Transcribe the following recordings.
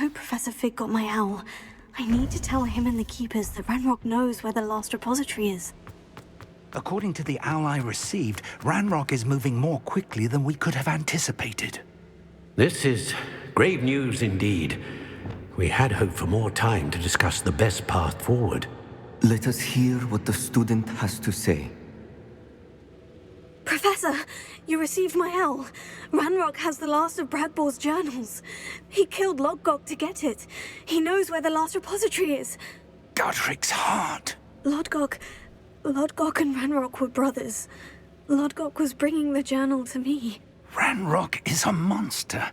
hope Professor Fig got my owl. I need to tell him and the Keepers that Ranrock knows where the last repository is. According to the owl I received, Ranrock is moving more quickly than we could have anticipated. This is grave news indeed. We had hoped for more time to discuss the best path forward. Let us hear what the student has to say. Professor, you received my owl. Ranrock has the last of Bradbor's journals. He killed Lodgok to get it. He knows where the last repository is. Godric's heart. Lodgok and Ranrock were brothers. Lodgok was bringing the journal to me. Ranrock is a monster.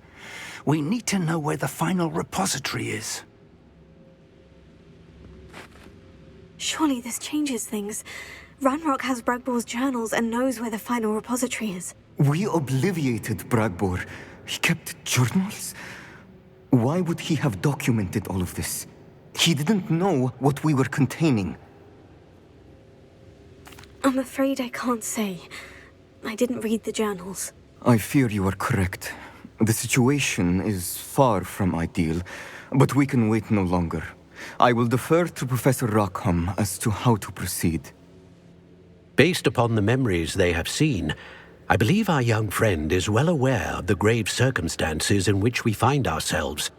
We need to know where the final repository is. Surely this changes things. Ranrock has Bradbor's journals and knows where the final repository is. We obliviated Bradbor. He kept journals? Why would he have documented all of this? He didn't know what we were containing. I'm afraid I can't say. I didn't read the journals. I fear you are correct. The situation is far from ideal, but we can wait no longer. I will defer to Professor Rackham as to how to proceed. Based upon the memories they have seen, I believe our young friend is well aware of the grave circumstances in which we find ourselves.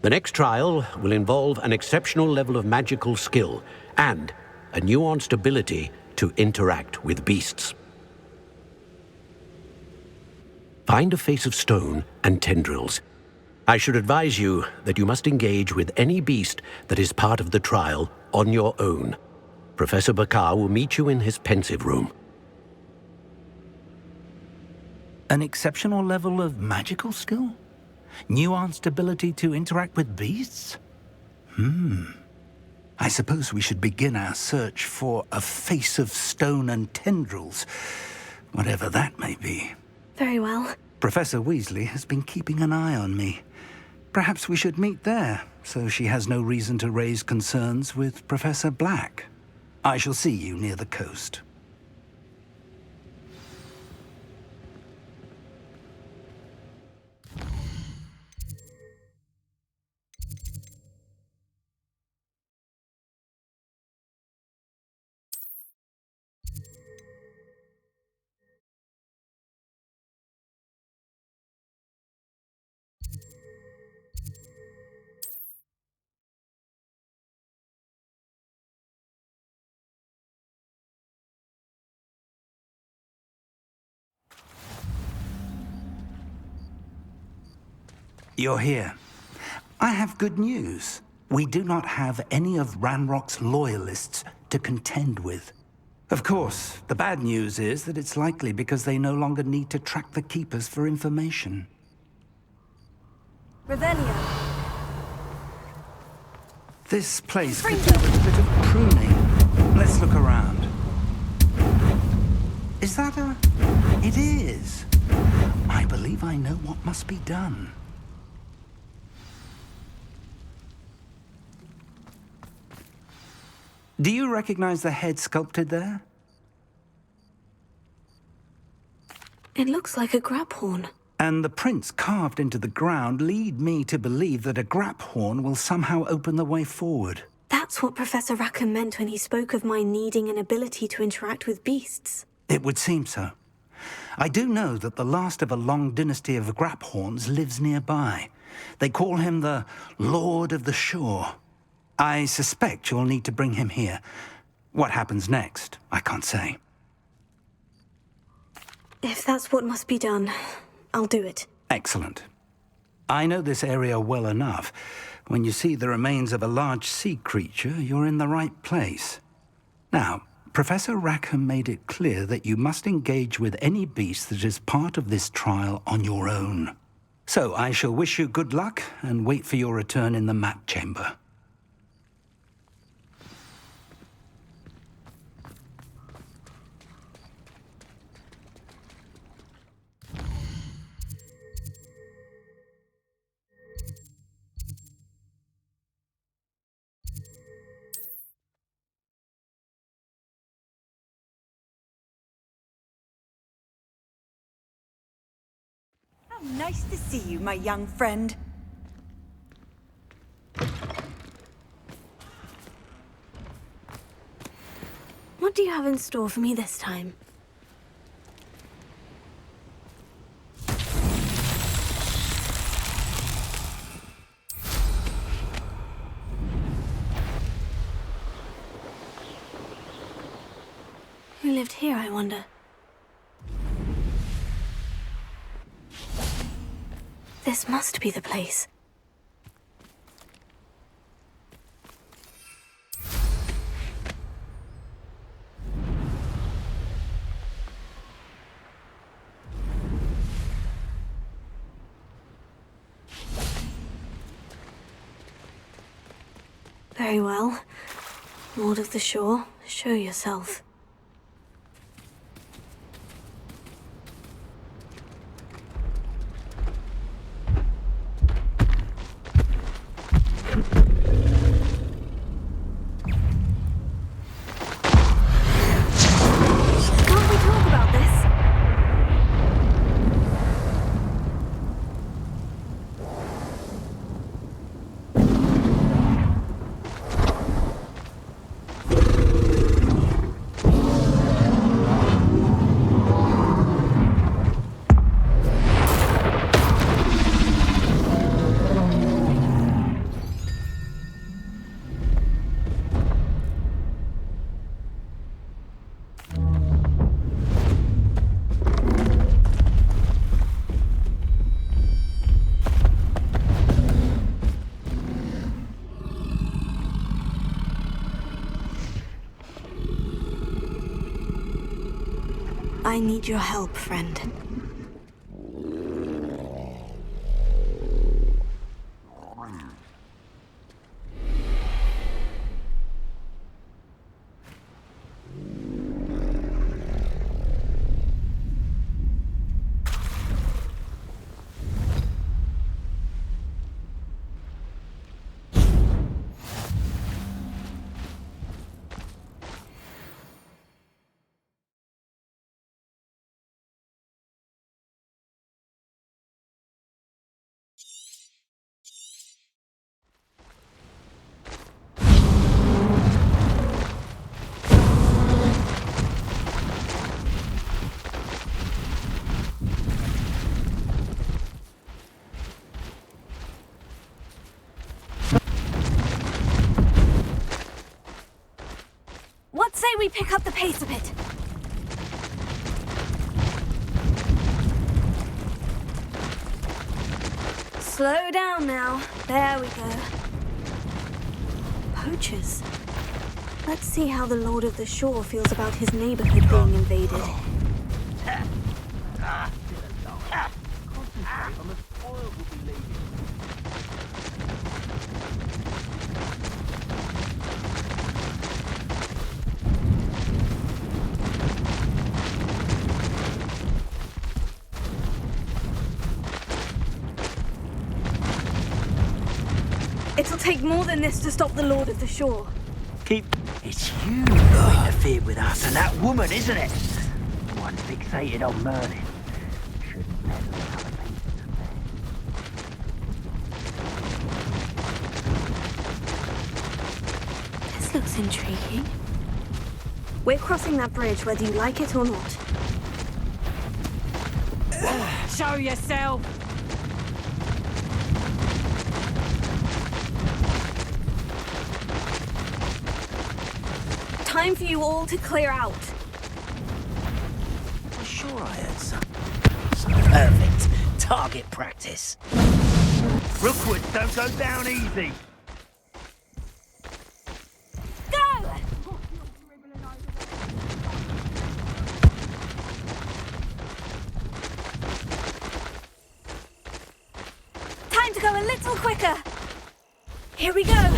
The next trial will involve an exceptional level of magical skill and a nuanced ability to interact with beasts. Find a face of stone and tendrils. I should advise you that you must engage with any beast that is part of the trial on your own. Professor Bakar will meet you in his pensive room. An exceptional level of magical skill? Nuanced ability to interact with beasts? I suppose we should begin our search for a face of stone and tendrils, whatever that may be. Very well. Professor Weasley has been keeping an eye on me. Perhaps we should meet there, so she has no reason to raise concerns with Professor Black. I shall see you near the coast. You're here. I have good news. We do not have any of Ranrock's loyalists to contend with. Of course, the bad news is that it's likely because they no longer need to track the Keepers for information. Revelio. This place could do with a bit of pruning. Let's look around. Is that a... It is. I believe I know what must be done. Do you recognize the head sculpted there? It looks like a graphorn. And the prints carved into the ground lead me to believe that a graphorn will somehow open the way forward. That's what Professor Rackham meant when he spoke of my needing an ability to interact with beasts. It would seem so. I do know that the last of a long dynasty of graphorns lives nearby. They call him the Lord of the Shore. I suspect you'll need to bring him here. What happens next, I can't say. If that's what must be done, I'll do it. Excellent. I know this area well enough. When you see the remains of a large sea creature, you're in the right place. Now, Professor Rackham made it clear that you must engage with any beast that is part of this trial on your own. So I shall wish you good luck and wait for your return in the map chamber. Nice to see you, my young friend. What do you have in store for me this time? Who lived here, I wonder? This must be the place. Very well. Lord of the Shore, show yourself. Can't we talk about this? I need your help, friend. What say we pick up the pace a bit? Slow down now. There we go. Poachers. Let's see how the Lord of the Shore feels about his neighborhood being invaded. It'll take more than this to stop the Lord of the Shore. It's you who interfered with us and that woman, isn't it? One fixated on Merlin. Shouldn't meddle with other people's affairs. This looks intriguing. We're crossing that bridge whether you like it or not. Show yourself! Time for you all to clear out. I'm sure I heard some perfect target practice. Rookwoods don't go down easy. Go! Time to go a little quicker. Here we go.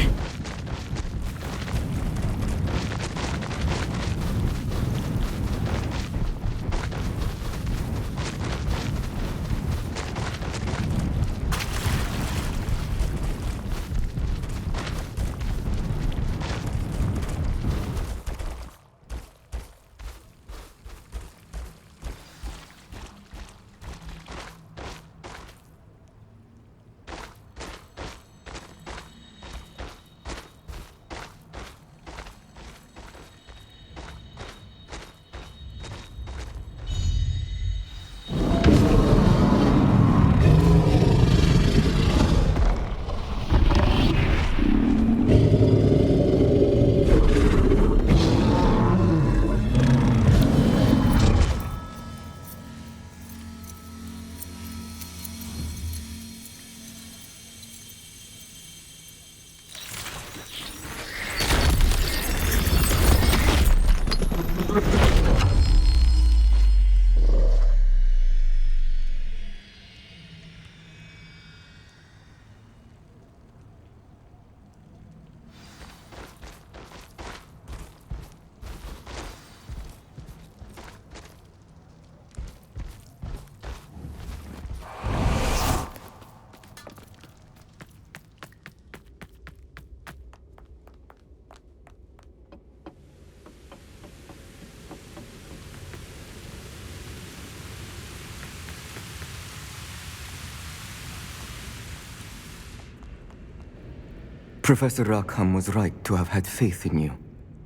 Professor Rackham was right to have had faith in you.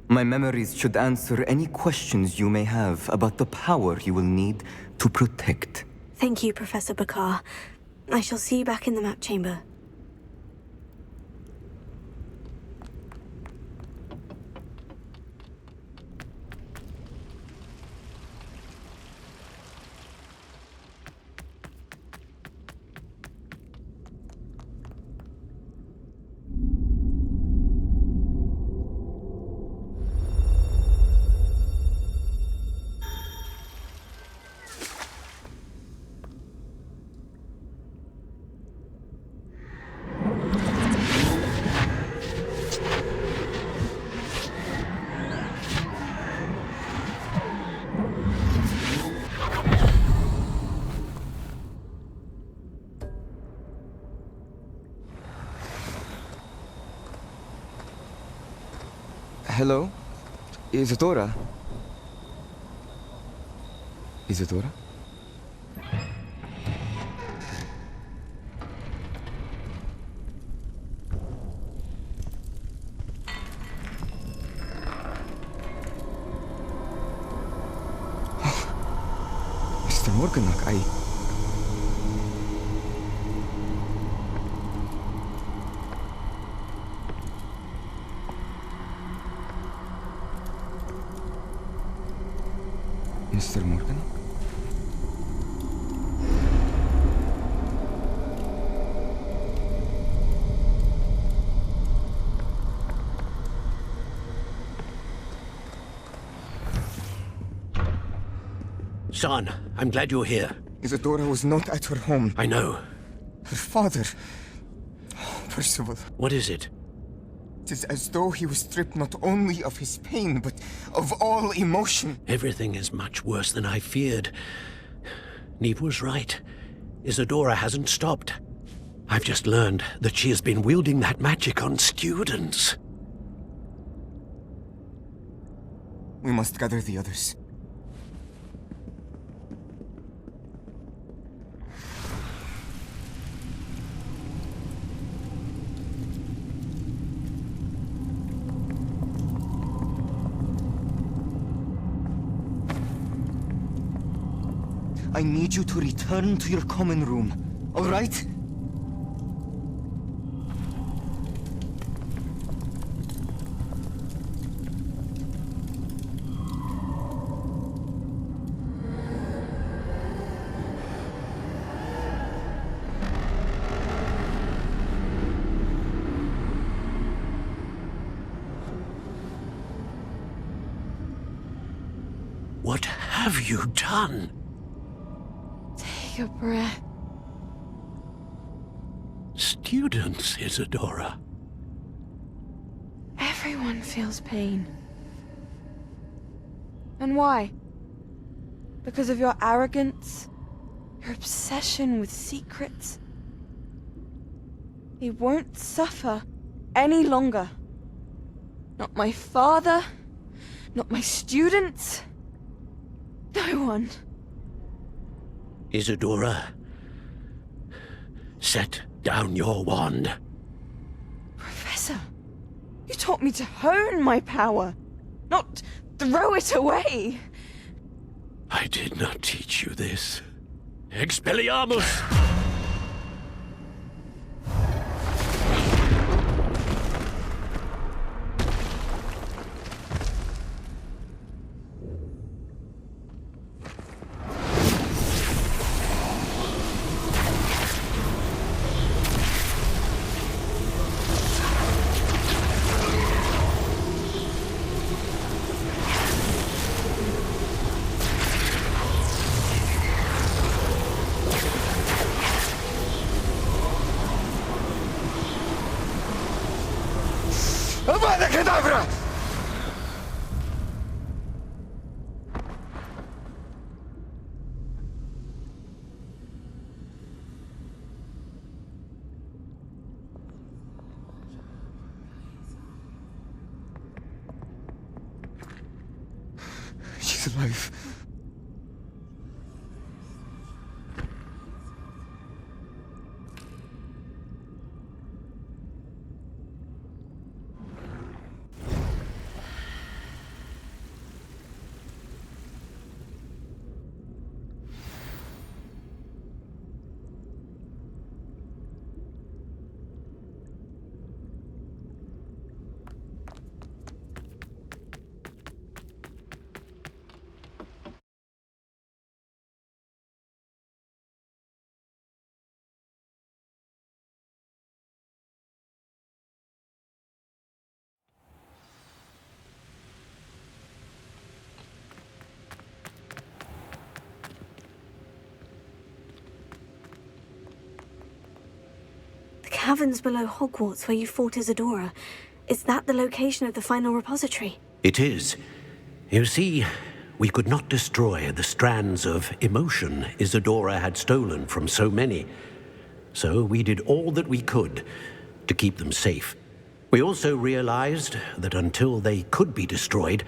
My memories should answer any questions you may have about the power you will need to protect. Thank you, Professor Bakar. I shall see you back in the map chamber. Hello? Isadora? Isadora? Mr. Morganach, Mr. Morgan? Son, I'm glad you're here. Isadora was not at her home. I know. Her father... Oh, Percival. What is it? It is as though he was stripped not only of his pain, but of all emotion. Everything is much worse than I feared. Neve was right. Isadora hasn't stopped. I've just learned that she has been wielding that magic on students. We must gather the others. I need you to return to your common room, all right? What have you done? Take a breath. Students, Isadora. Everyone feels pain. And why? Because of your arrogance? Your obsession with secrets? He won't suffer any longer. Not my father, not my students, no one. Isadora, set down your wand. Professor, you taught me to hone my power, not throw it away. I did not teach you this. Expelliarmus! He's alive. Caverns below Hogwarts where you fought Isadora. Is that the location of the final repository? It is. You see, we could not destroy the strands of emotion Isadora had stolen from so many. So we did all that we could to keep them safe. We also realized that until they could be destroyed,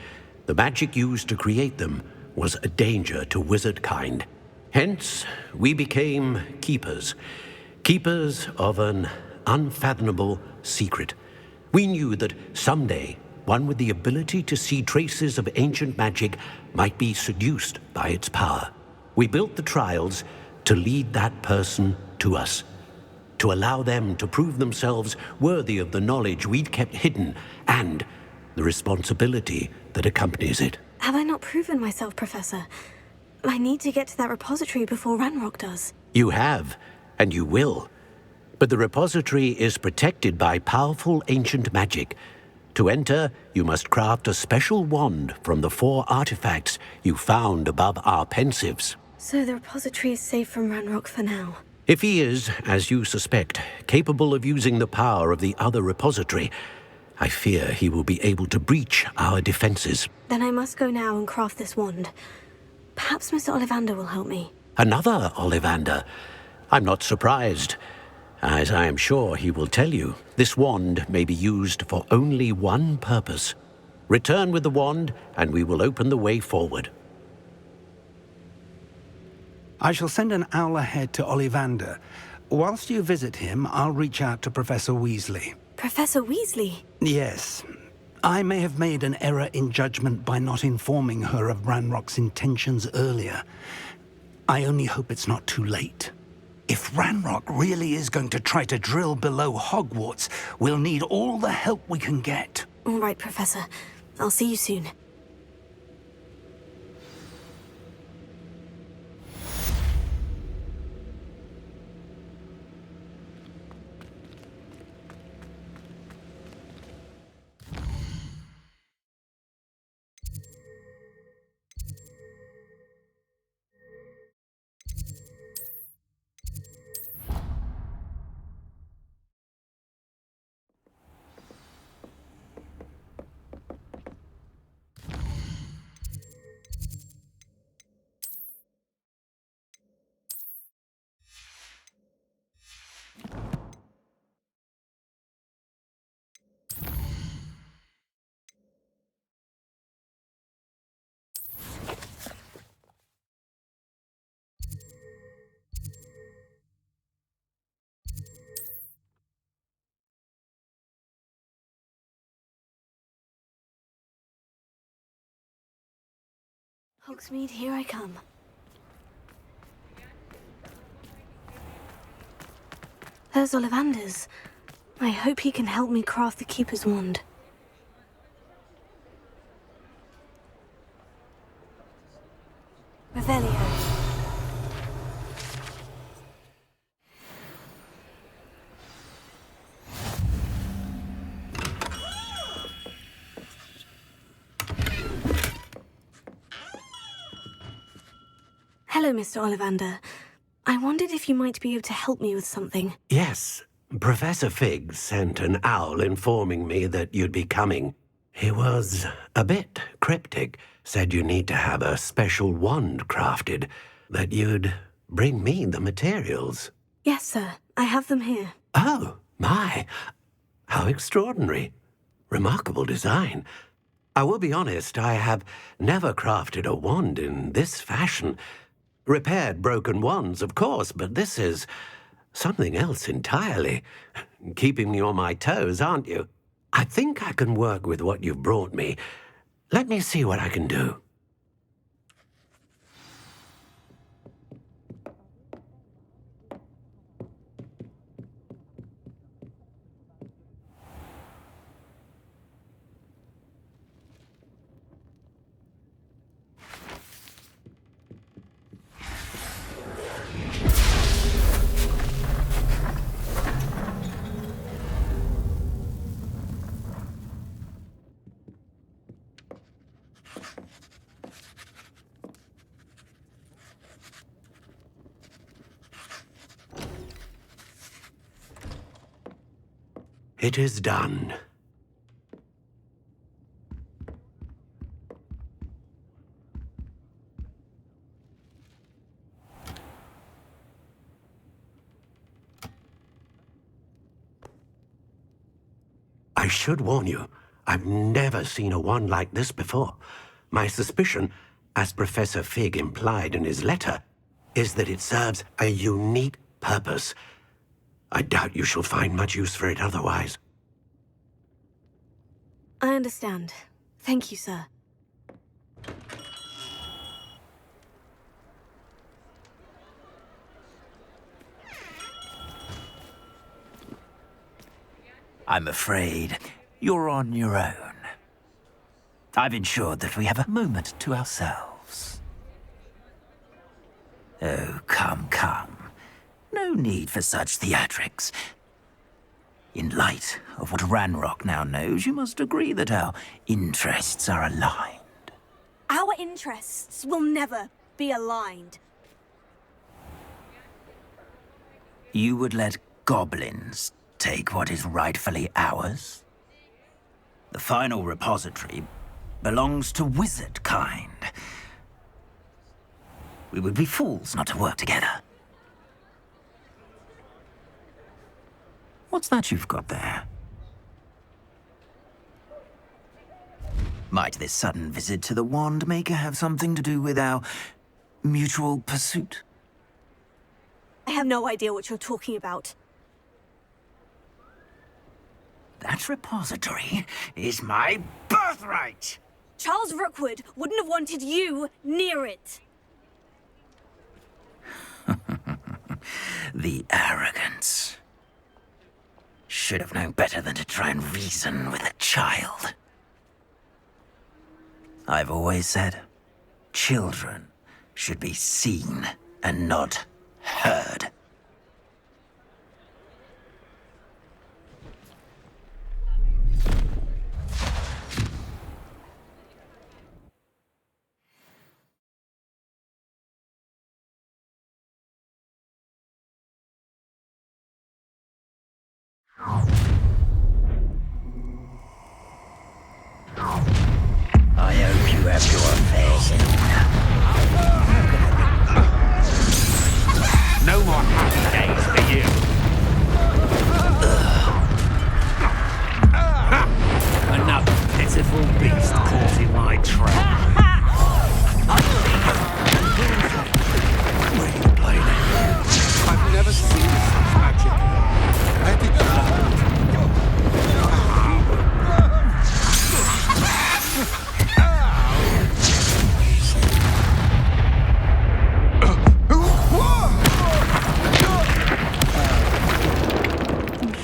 the magic used to create them was a danger to wizard kind. Hence, we became keepers. Keepers of an unfathomable secret. We knew that someday, one with the ability to see traces of ancient magic might be seduced by its power. We built the trials to lead that person to us, to allow them to prove themselves worthy of the knowledge we'd kept hidden and the responsibility that accompanies it. Have I not proven myself, Professor? I need to get to that repository before Ranrock does. You have, and you will. But the repository is protected by powerful ancient magic. To enter, you must craft a special wand from the 4 artifacts you found above our pensives. So the repository is safe from Ranrock for now. If he is, as you suspect, capable of using the power of the other repository, I fear he will be able to breach our defenses. Then I must go now and craft this wand. Perhaps Mr. Ollivander will help me. Another Ollivander? I'm not surprised. As I am sure he will tell you, this wand may be used for only one purpose. Return with the wand, and we will open the way forward. I shall send an owl ahead to Ollivander. Whilst you visit him, I'll reach out to Professor Weasley. Professor Weasley? Yes. I may have made an error in judgment by not informing her of Ranrock's intentions earlier. I only hope it's not too late. If Ranrock really is going to try to drill below Hogwarts, we'll need all the help we can get. All right, Professor. I'll see you soon. Hogsmeade, here I come. There's Ollivander's. I hope he can help me craft the Keeper's Wand. Revelio. Hello, Mr. Ollivander. I wondered if you might be able to help me with something. Yes, Professor Fig sent an owl informing me that you'd be coming. He was a bit cryptic, said you need to have a special wand crafted, that you'd bring me the materials. Yes, sir. I have them here. Oh, my. How extraordinary. Remarkable design. I will be honest, I have never crafted a wand in this fashion. Repaired broken wands, of course, but this is something else entirely. Keeping me on my toes, aren't you? I think I can work with what you've brought me. Let me see what I can do. It is done. I should warn you, I've never seen a wand like this before. My suspicion, as Professor Fig implied in his letter, is that it serves a unique purpose. I doubt you shall find much use for it otherwise. I understand. Thank you, sir. I'm afraid you're on your own. I've ensured that we have a moment to ourselves. Oh, come, come. No need for such theatrics. In light of what Ranrock now knows, you must agree that our interests are aligned. Our interests will never be aligned. You would let goblins take what is rightfully ours? The final repository belongs to wizard kind. We would be fools not to work together. What's that you've got there? Might this sudden visit to the Wand Maker have something to do with our mutual pursuit? I have no idea what you're talking about. That repository is my birthright! Charles Rookwood wouldn't have wanted you near it. The arrogance. Should have known better than to try and reason with a child. I've always said, children should be seen and not heard. I hope you have your affairs in order. No more happy days for you. Another pitiful beast caught in my trap. Where you playing it? I've never seen such magic. Where did you learn?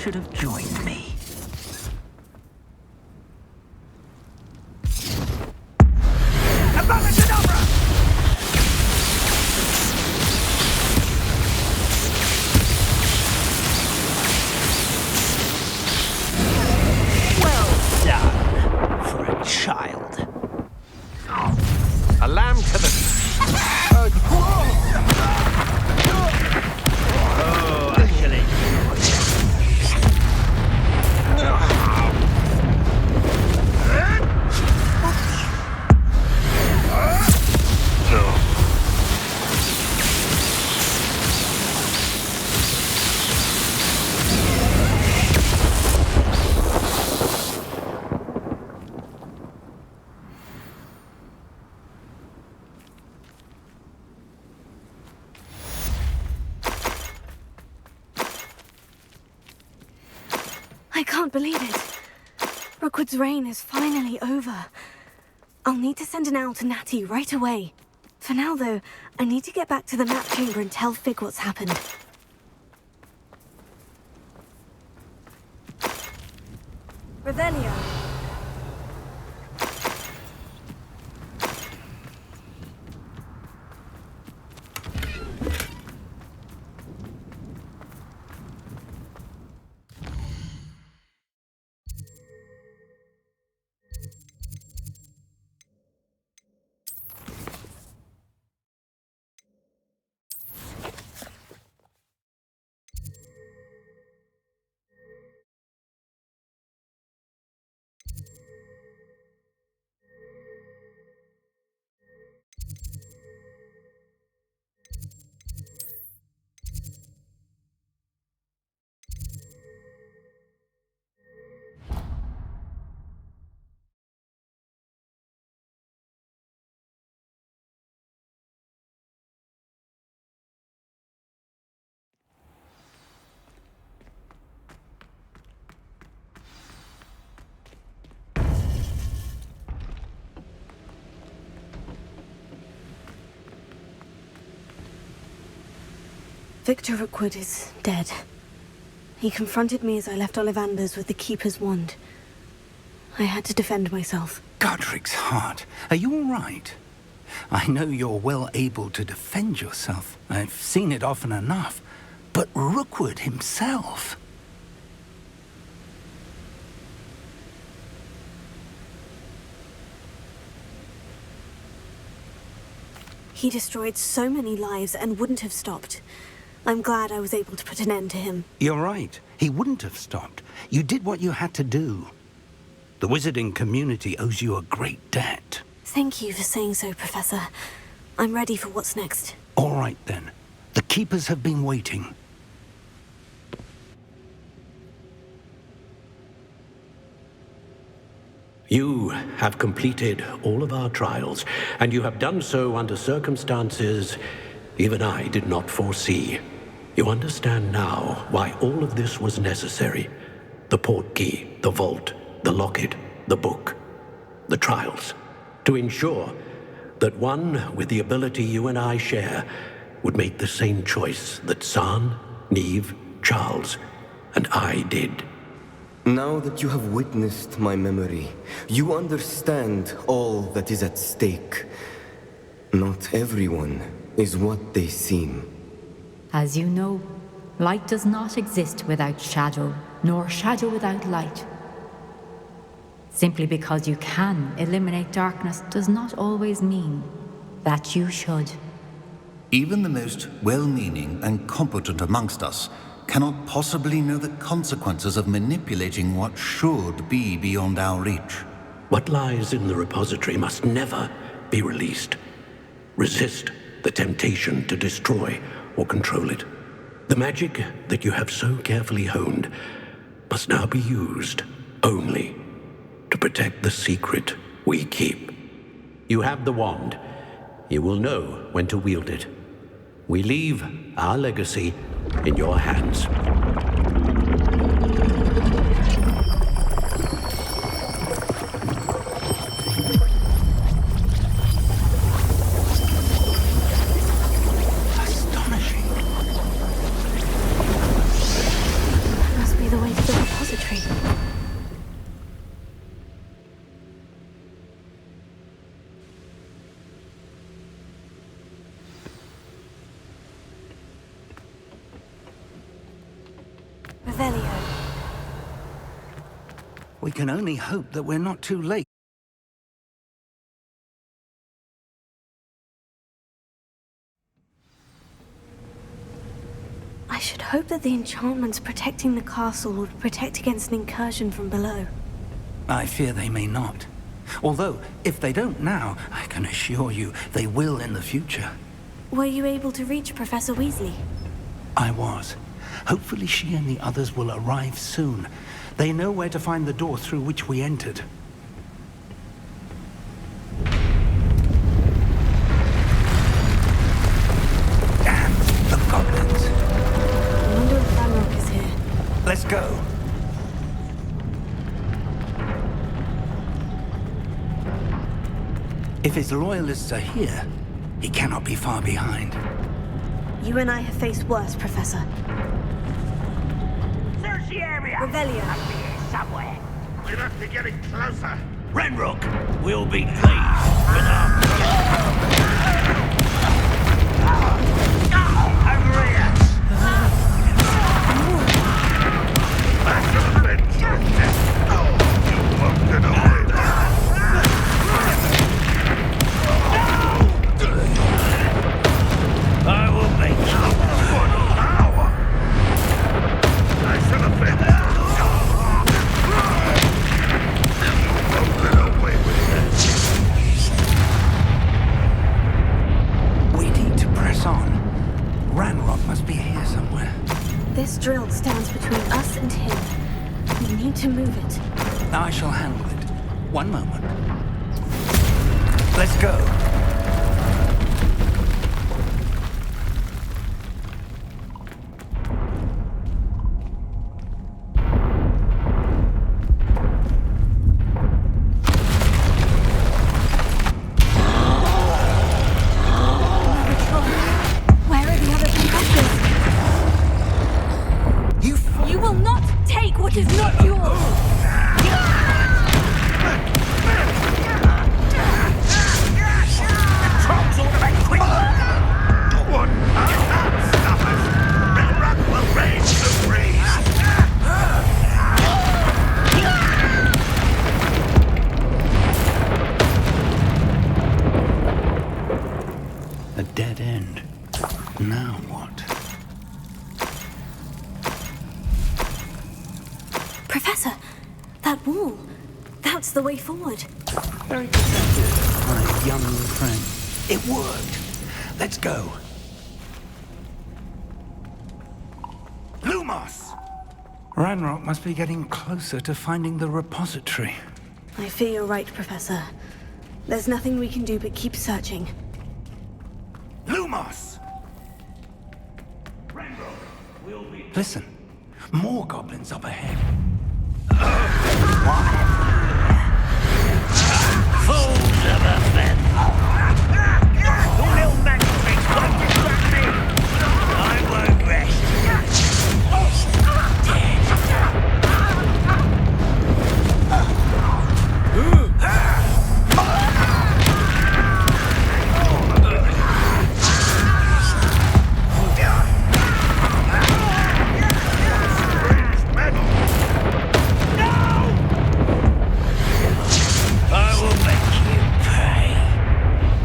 Should have joined me. Well done for a child. A lamb to the... Oh, actually. can't believe it. Rookwood's reign is finally over. I'll need to send an owl to Natty right away. For now, though, I need to get back to the map chamber and tell Fig what's happened. Revelio. Victor Rookwood is dead. He confronted me as I left Ollivander's with the Keeper's wand. I had to defend myself. Godric's heart. Are you all right? I know you're well able to defend yourself. I've seen it often enough. But Rookwood himself... He destroyed so many lives and wouldn't have stopped. I'm glad I was able to put an end to him. You're right. He wouldn't have stopped. You did what you had to do. The wizarding community owes you a great debt. Thank you for saying so, Professor. I'm ready for what's next. All right, then. The Keepers have been waiting. You have completed all of our trials, and you have done so under circumstances even I did not foresee. You understand now why all of this was necessary. The portkey, the vault, the locket, the book, the trials. To ensure that one with the ability you and I share would make the same choice that San, Neve, Charles, and I did. Now that you have witnessed my memory, you understand all that is at stake. Not everyone is what they seem. As you know, light does not exist without shadow, nor shadow without light. Simply because you can eliminate darkness does not always mean that you should. Even the most well-meaning and competent amongst us cannot possibly know the consequences of manipulating what should be beyond our reach. What lies in the repository must never be released. Resist the temptation to destroy or control it. The magic that you have so carefully honed must now be used only to protect the secret we keep. You have the wand. You will know when to wield it. We leave our legacy in your hands. Astonishing. Must be the way to the repository. Revelio. We can only hope that we're not too late. I should hope that the enchantments protecting the castle would protect against an incursion from below. I fear they may not. Although, if they don't now, I can assure you they will in the future. Were you able to reach Professor Weasley? I was. Hopefully she and the others will arrive soon. They know where to find the door through which we entered. Damn, the goblins. I wonder if Ranrock is here. Let's go. If his loyalists are here, he cannot be far behind. You and I have faced worse, Professor. Search the area! Revelio. Must be here somewhere. We must be getting closer. Renrock will be pleased with our... Over here! You won't get away. I will make you. What power! I should have been. You won't get away with We need to press on. Ranrock must be here somewhere. This drill stands between us and him. We need to move it. I shall handle it. One moment. Let's go. Where are the other professors? You will not take what is not yours! Trolls ought to be quick. what power! Stop us! Ranrock will reign supreme! A dead end. Now what? Professor, that wall. That's the way forward. Very deceptive, my young friend. It worked. Let's go. Lumos! Ranrock must be getting closer to finding the repository. I fear you're right, Professor. There's nothing we can do but keep searching. Lumos! Listen, more goblins up ahead. Fools of a feather. Your little magic tricks won't distract me. I won't rest.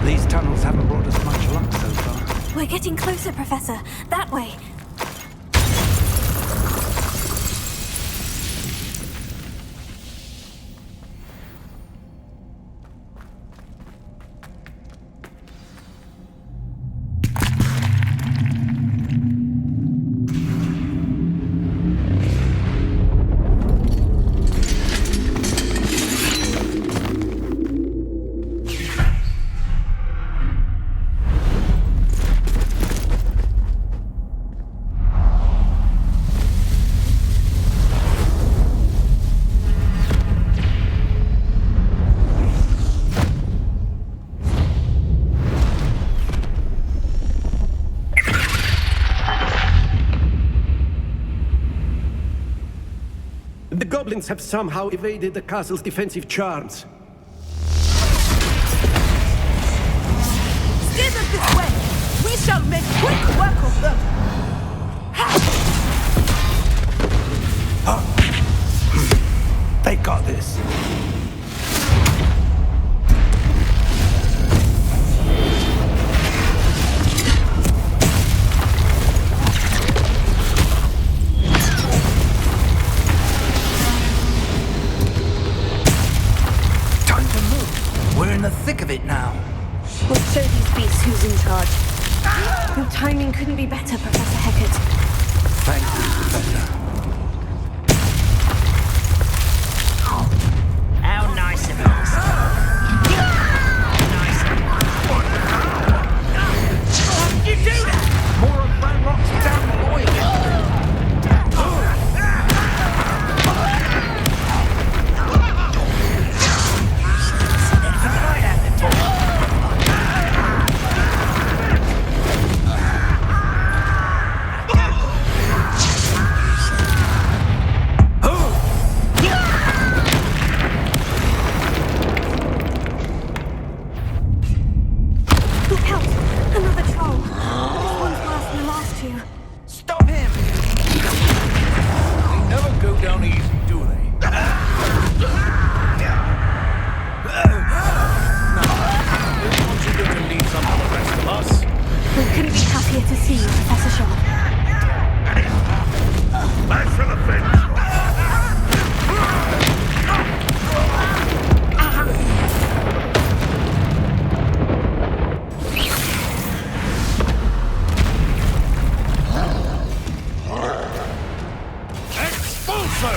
These tunnels haven't brought us much luck so far. We're getting closer, Professor. That way. The goblins have somehow evaded the castle's defensive charms. Steer them this way! We shall make quick work of them! They got this. Time to move. We're in the thick of it now. We'll show these beasts who's in charge. Your timing couldn't be better, Professor Hecat. Thank you, Professor. How nice of us. Nice of you. How did you do that? More of Ranrock's damn loyal. Never mind at the door. Look out! Another troll! This one's worse than the last two. Stop him! They never go down easy, do they? Now, won't you go to lead some of the rest of us? We couldn't be happier to see you, Professor Sharp. I shall avenge you! Expulso!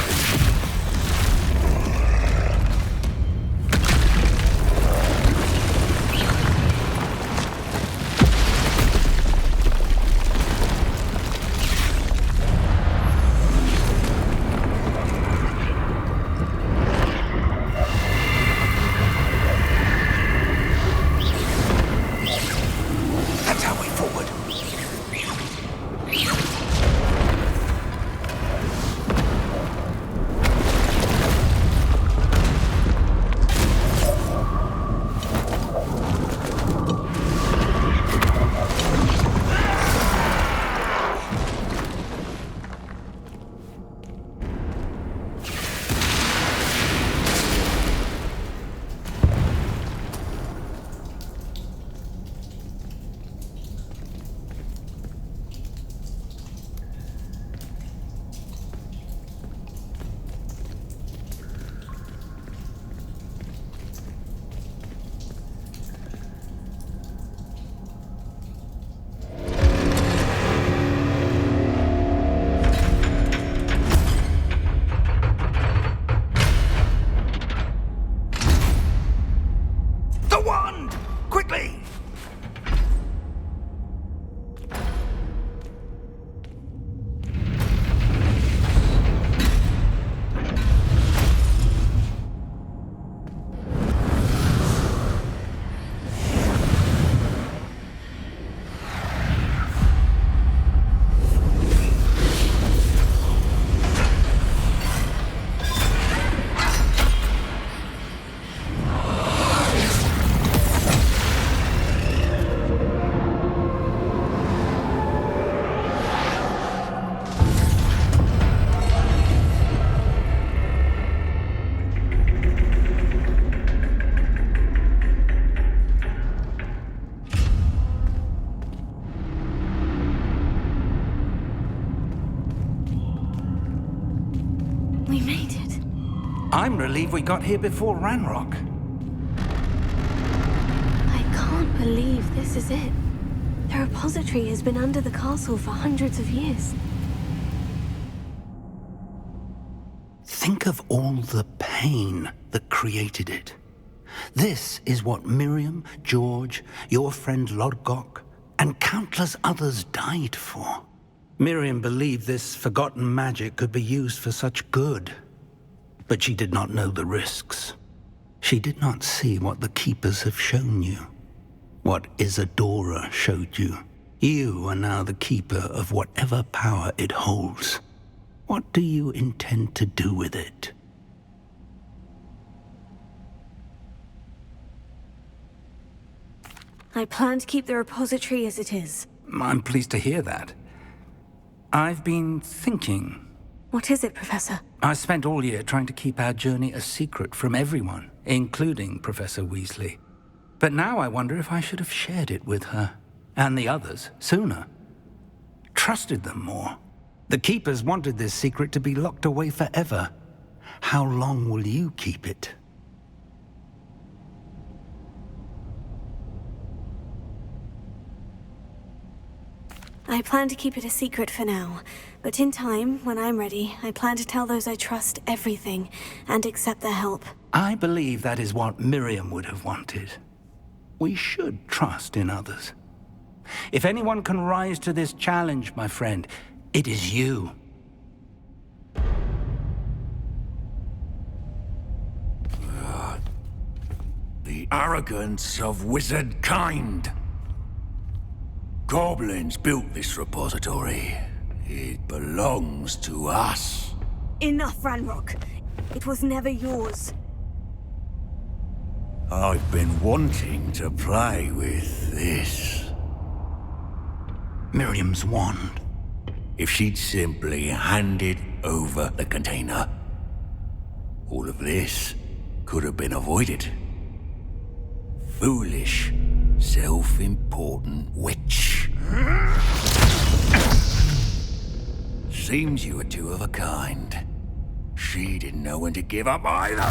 We made it. I'm relieved we got here before Ranrock. I can't believe this is it. The repository has been under the castle for hundreds of years. Think of all the pain that created it. This is what Miriam, George, your friend Lodgok, and countless others died for. Miriam believed this forgotten magic could be used for such good. But she did not know the risks. She did not see what the Keepers have shown you. What Isadora showed you. You are now the Keeper of whatever power it holds. What do you intend to do with it? I plan to keep the repository as it is. I'm pleased to hear that. I've been thinking. What is it, Professor? I spent all year trying to keep our journey a secret from everyone, including Professor Weasley. But now I wonder if I should have shared it with her, and the others, sooner. Trusted them more. The Keepers wanted this secret to be locked away forever. How long will you keep it? I plan to keep it a secret for now, but in time, when I'm ready, I plan to tell those I trust everything and accept their help. I believe that is what Miriam would have wanted. We should trust in others. If anyone can rise to this challenge, my friend, it is you. The arrogance of wizard kind. Goblins built this repository. It belongs to us. Enough, Ranrock. It was never yours. I've been wanting to play with this? Miriam's wand. If she'd simply handed over the container, all of this could have been avoided. Foolish, self-important witch. Seems you were two of a kind. She didn't know when to give up either.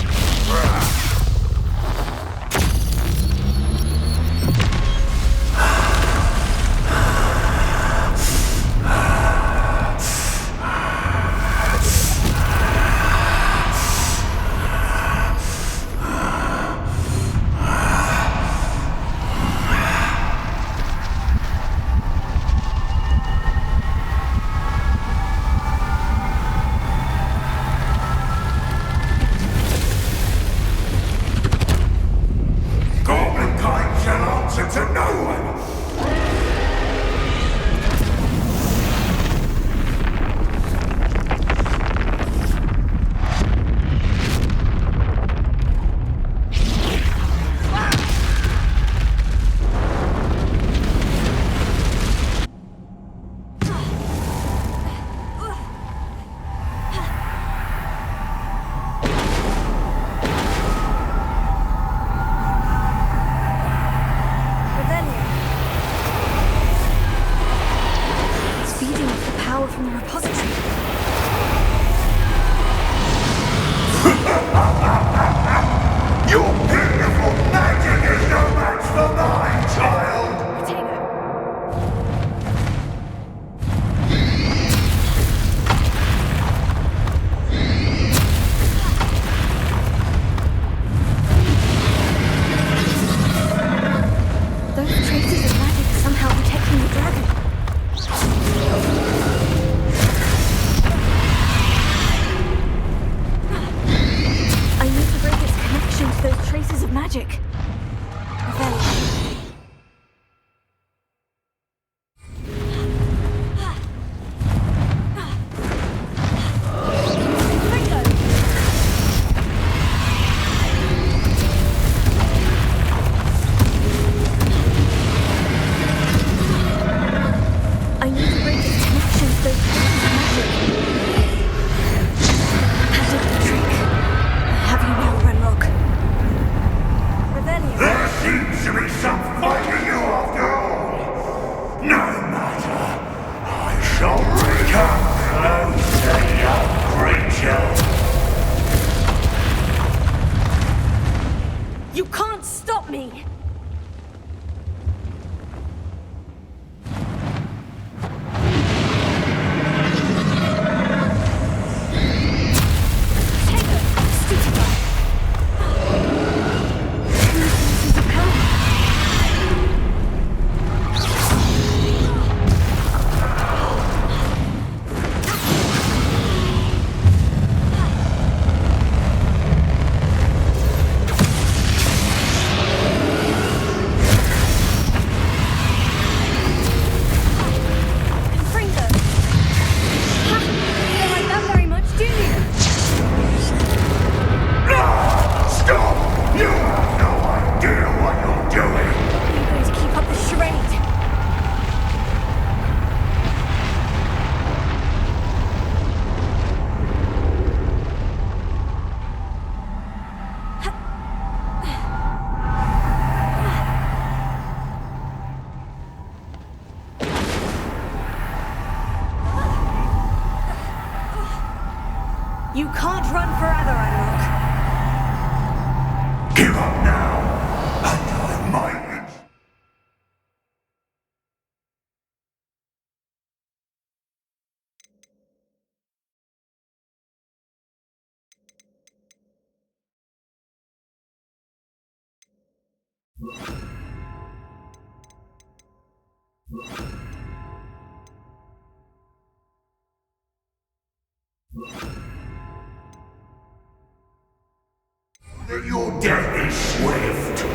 You can't run forever, Ranrock. Give up now, and I might. Your death is swift.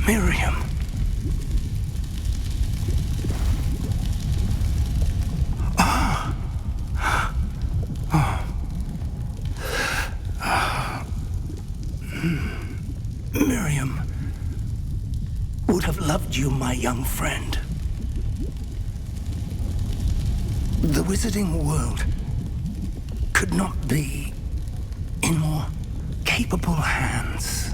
Miriam. Miriam would have loved you, my young friend. The wizarding world could not be in more capable hands.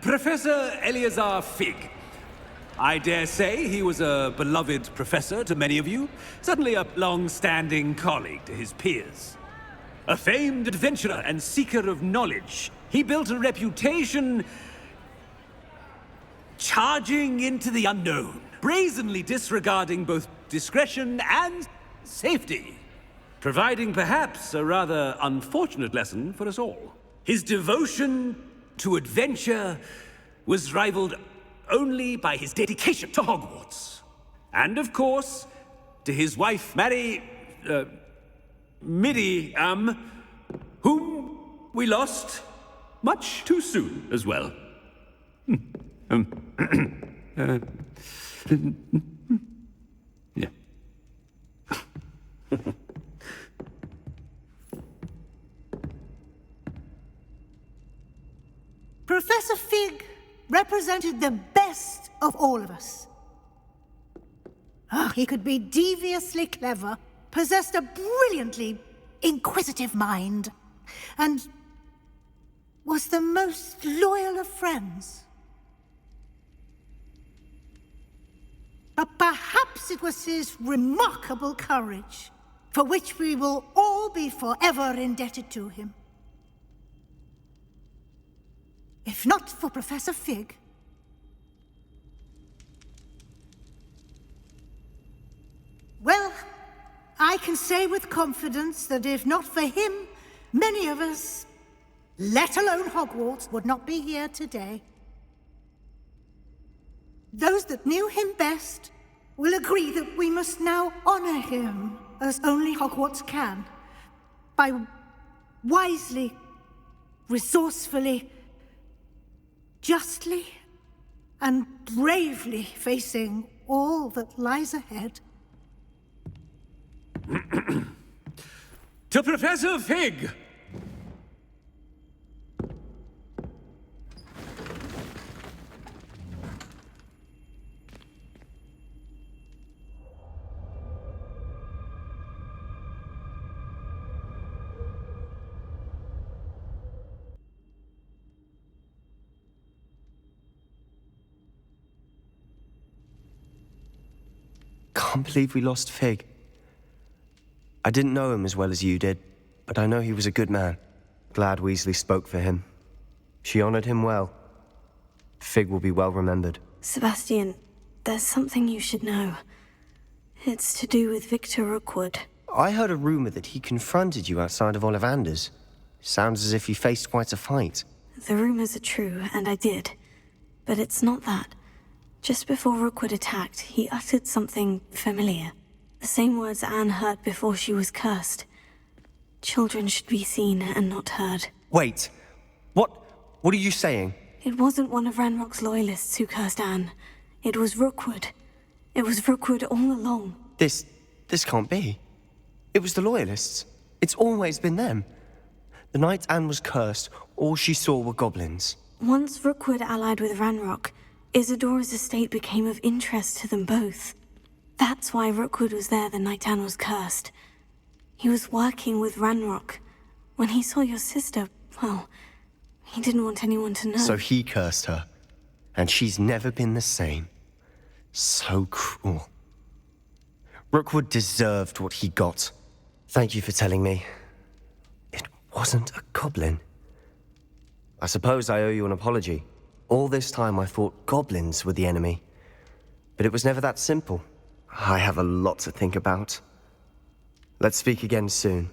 Professor Eleazar Fig. I dare say he was a beloved professor to many of you, certainly a long-standing colleague to his peers. A famed adventurer and seeker of knowledge, he built a reputation charging into the unknown, brazenly disregarding both discretion and safety, providing perhaps a rather unfortunate lesson for us all. His devotion to adventure was rivaled only by his dedication to Hogwarts. And of course, to his wife, Midi, whom we lost much too soon as well. Yeah. Professor Fig represented the best of all of us. He could be deviously clever, possessed a brilliantly inquisitive mind, and was the most loyal of friends. But perhaps it was his remarkable courage, for which we will all be forever indebted to him. If not for Professor Fig, well, I can say with confidence that if not for him, many of us, let alone Hogwarts, would not be here today. Those that knew him best will agree that we must now honor him as only Hogwarts can, by wisely, resourcefully, justly and bravely facing all that lies ahead. To Professor Fig! Can't believe we lost Fig. I didn't know him as well as you did, but I know he was a good man. Glad Weasley spoke for him. She honored him well. Fig will be well remembered. Sebastian, there's something you should know. It's to do with Victor Rookwood. I heard a rumor that he confronted you outside of Ollivander's. Sounds as if you faced quite a fight. The rumors are true, and I did. But it's not that. Just before Rookwood attacked, he uttered something familiar. The same words Anne heard before she was cursed. Children should be seen and not heard. Wait. What are you saying? It wasn't one of Ranrock's loyalists who cursed Anne. It was Rookwood. It was Rookwood all along. This can't be. It was the loyalists. It's always been them. The night Anne was cursed, all she saw were goblins. Once Rookwood allied with Ranrock, Isadora's estate became of interest to them both. That's why Rookwood was there the night Anne was cursed. He was working with Ranrock. When he saw your sister, well, he didn't want anyone to know. So he cursed her, and she's never been the same. So cruel. Rookwood deserved what he got. Thank you for telling me. It wasn't a goblin. I suppose I owe you an apology. All this time I thought goblins were the enemy. But it was never that simple. I have a lot to think about. Let's speak again soon.